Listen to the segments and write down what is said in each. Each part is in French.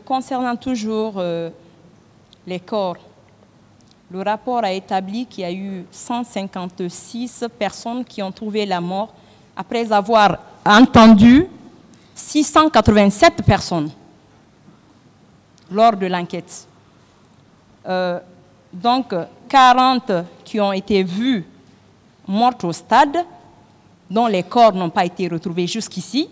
Concernant toujours les corps, le rapport a établi qu'il y a eu 156 personnes qui ont trouvé la mort après avoir entendu 687 personnes lors de l'enquête. 40 qui ont été vues mortes au stade, dont les corps n'ont pas été retrouvés jusqu'ici.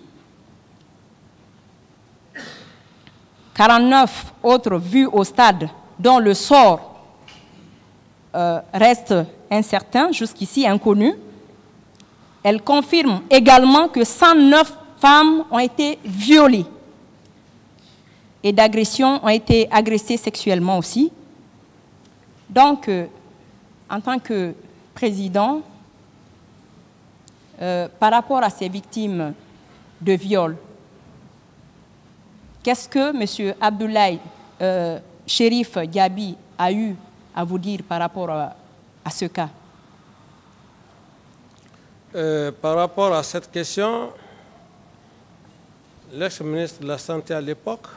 49 autres vus au stade, dont le sort reste incertain, jusqu'ici inconnu. Elle confirme également que 109 femmes ont été violées et d'agressions ont été agressées sexuellement aussi. Donc, en tant que président, par rapport à ces victimes de viol, qu'est-ce que M. Abdoulaye Cherif Diaby a eu à vous dire par rapport à ce cas? Par rapport à cette question, l'ex-ministre de la Santé à l'époque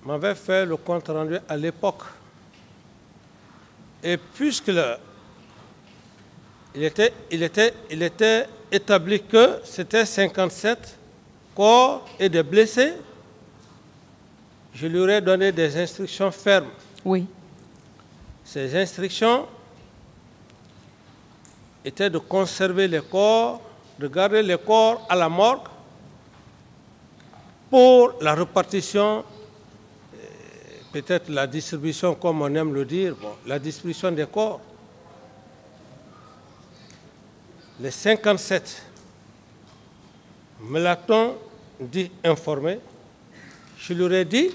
m'avait fait le compte rendu à l'époque. Et puisque il était établi que c'était 57 corps et des blessés, je lui aurais donné des instructions fermes. Oui. Ces instructions étaient de conserver les corps, de garder les corps à la morgue pour la répartition, peut-être la distribution, comme on aime le dire, la distribution des corps. Les 57, me l'a-t-on dit informé, je leur ai dit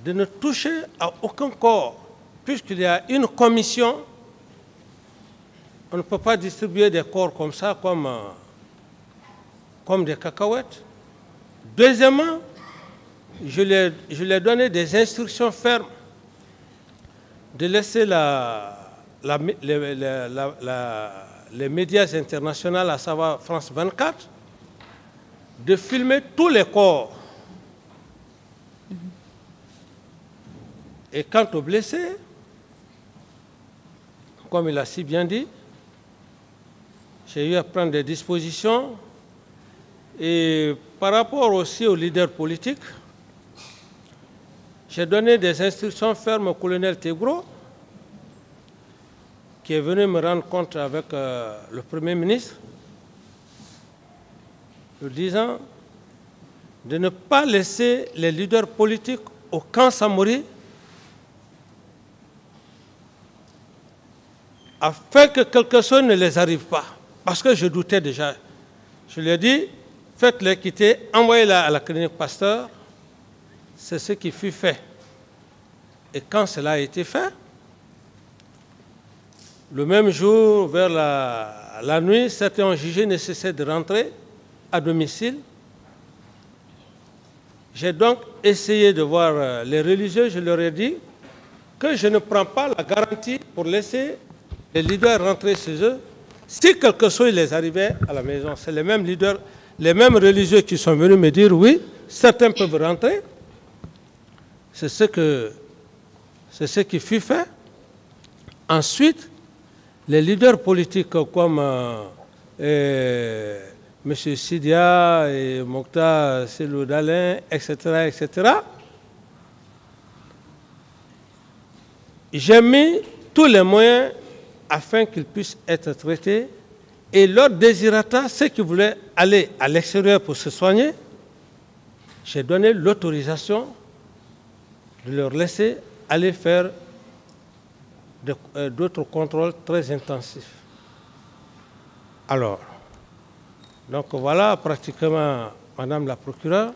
de ne toucher à aucun corps, puisqu'il y a une commission. On ne peut pas distribuer des corps comme ça, comme des cacahuètes. Deuxièmement, je lui ai donné des instructions fermes de laisser les médias internationaux, à savoir France 24, de filmer tous les corps. Et quant aux blessés, comme il a si bien dit, j'ai eu à prendre des dispositions. Et par rapport aussi aux leaders politiques, j'ai donné des instructions fermes au colonel Tegro, qui est venu me rendre compte avec le Premier ministre, lui disant de ne pas laisser les leaders politiques au camp Samori afin que quelque chose ne les arrive pas. Parce que je doutais déjà. Je lui ai dit, faites-les quitter, envoyez-la à la clinique Pasteur. C'est ce qui fut fait. Et quand cela a été fait, le même jour, vers la nuit, certains ont jugé nécessaire de rentrer à domicile. J'ai donc essayé de voir les religieux. Je leur ai dit que je ne prends pas la garantie pour laisser les leaders rentrer chez eux. Si quelque chose les arrivait à la maison, c'est les mêmes leaders, les mêmes religieux qui sont venus me dire oui, certains peuvent rentrer. C'est ce qui fut fait. Ensuite, les leaders politiques comme M. Sidia et Mokhtar Selou Dalein, etc., j'ai mis tous les moyens afin qu'ils puissent être traités. Et leur désirata, ceux qui voulaient aller à l'extérieur pour se soigner, j'ai donné l'autorisation de leur laisser aller faire d'autres contrôles très intensifs. Alors, donc voilà pratiquement, Madame la procureure,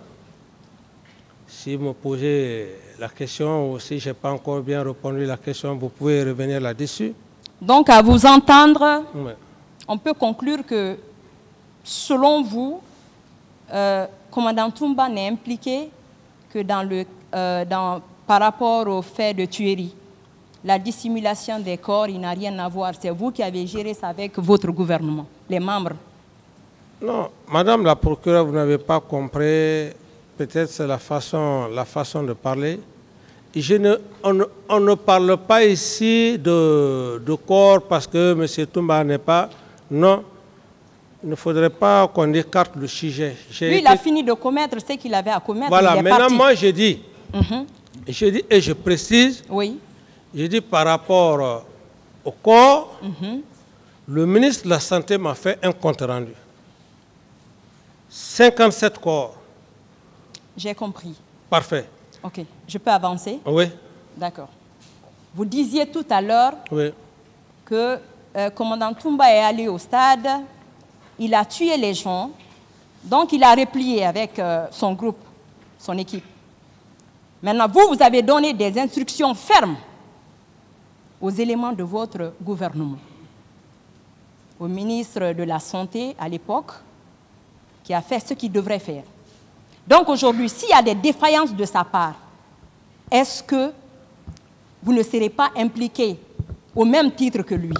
si vous me posez la question ou si je n'ai pas encore bien répondu à la question, vous pouvez revenir là-dessus. Donc, à vous entendre, Oui. On peut conclure que, selon vous, commandant Toumba n'est impliqué que par rapport au fait de tuerie. La dissimulation des corps, il n'a rien à voir. C'est vous qui avez géré ça avec votre gouvernement, les membres. Non, Madame la procureure, vous n'avez pas compris. Peut-être c'est la façon de parler. On ne parle pas ici de corps parce que M. Toumba n'est pas... Non, il ne faudrait pas qu'on écarte le sujet. Lui, il a fini de commettre ce qu'il avait à commettre. Voilà, il est maintenant parti. moi je dis, et je précise, oui. je dis par rapport au corps, le ministre de la Santé m'a fait un compte rendu. 57 corps. J'ai compris. Parfait. Ok, je peux avancer? Oui. D'accord. Vous disiez tout à l'heure que commandant Toumba est allé au stade, il a tué les gens, donc il a replié avec son groupe, son équipe. Maintenant, vous avez donné des instructions fermes aux éléments de votre gouvernement, au ministre de la Santé à l'époque, qui a fait ce qu'il devrait faire. Donc aujourd'hui, s'il y a des défaillances de sa part, est-ce que vous ne serez pas impliqué au même titre que lui?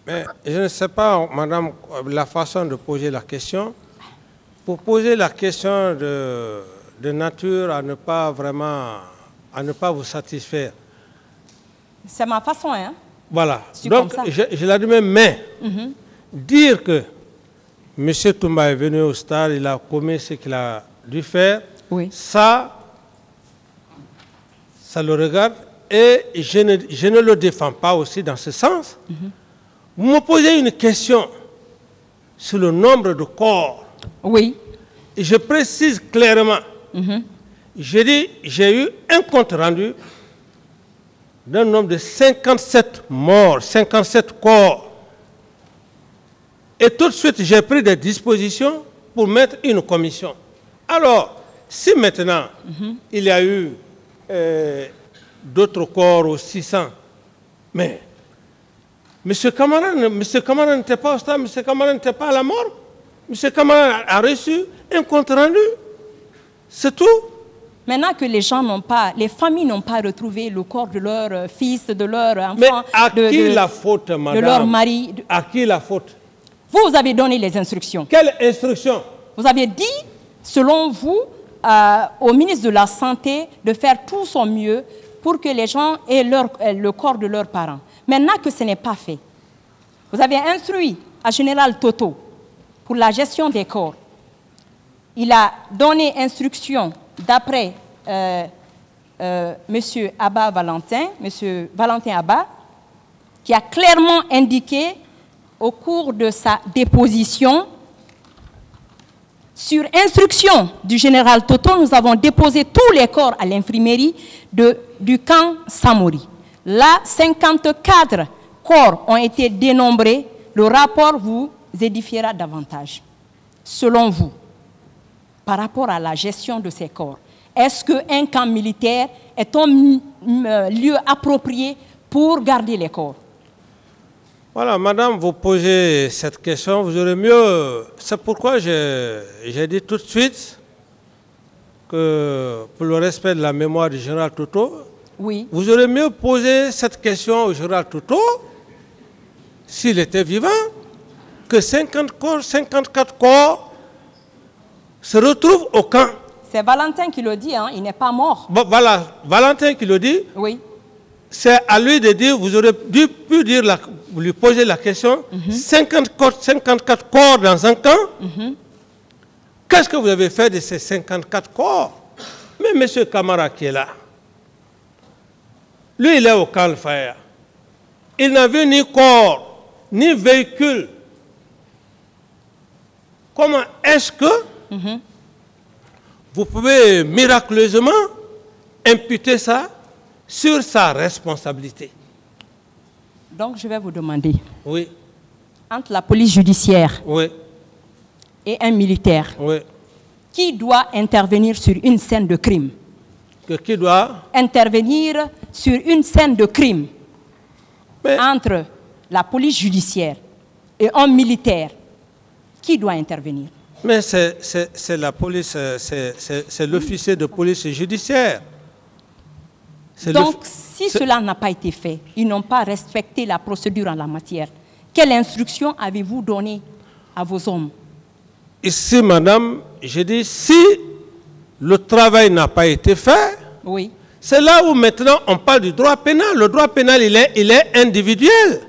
Mais je ne sais pas, madame, la façon de poser la question. Pour poser la question de nature à ne pas vous satisfaire. C'est ma façon, hein? Voilà. Donc, je l'admets, mais dire que M. Toumba est venu au stade, il a commis ce qu'il a dû faire, ça le regarde, et je ne le défends pas aussi dans ce sens. Vous me posez une question sur le nombre de corps. Oui. Et je précise clairement, je dis, j'ai eu un compte rendu d'un nombre de 57 morts, 57 corps. Et tout de suite, j'ai pris des dispositions pour mettre une commission. Alors, si maintenant, il y a eu d'autres corps aux 600, mais M. Camara n'était pas au stade, M. Camara n'était pas à la mort. M. Camara a reçu un compte rendu. C'est tout. Maintenant que les gens n'ont pas, les familles n'ont pas retrouvé le corps de leur fils, de leur enfant, mais à qui la faute, madame? De leur mari. À qui la faute? Vous avez donné les instructions. Quelle instruction? Vous avez dit, selon vous, au ministre de la Santé de faire tout son mieux pour que les gens aient le corps de leurs parents. Maintenant que ce n'est pas fait, vous avez instruit à Général Toto pour la gestion des corps. Il a donné instruction d'après M. Abba Valentin, M. Valentin Abba, qui a clairement indiqué au cours de sa déposition, sur instruction du général Toto, nous avons déposé tous les corps à l'infirmerie du camp Samori. Là, 54 corps ont été dénombrés. Le rapport vous édifiera davantage. Selon vous, par rapport à la gestion de ces corps, est-ce qu'un camp militaire est un lieu approprié pour garder les corps? Voilà, madame, vous posez cette question, vous aurez mieux... C'est pourquoi j'ai dit tout de suite que pour le respect de la mémoire du général Toto, vous aurez mieux posé cette question au général Toto, s'il était vivant, que 54 corps se retrouvent au camp. C'est Valentin qui le dit, hein, il n'est pas mort. Bon, voilà, Valentin qui le dit. Oui. C'est à lui de dire, vous aurez pu dire, lui poser la question, 54 corps dans un camp, qu'est-ce que vous avez fait de ces 54 corps? Mais M. Camara qui est là, lui il est au camp Faya. Il n'a vu ni corps, ni véhicule. Comment est-ce que vous pouvez miraculeusement imputer ça sur sa responsabilité? Donc, je vais vous demander, entre la police judiciaire et un militaire, qui doit intervenir sur une scène de crime? Qui doit intervenir sur une scène de crime? Entre la police judiciaire et un militaire, qui doit intervenir? Mais c'est la police, c'est l'officier de police judiciaire. Donc, si cela n'a pas été fait, ils n'ont pas respecté la procédure en la matière, quelle instruction avez-vous donnée à vos hommes? ici, madame, je dis, si le travail n'a pas été fait, Oui. c'est là où maintenant on parle du droit pénal. Le droit pénal, il est individuel.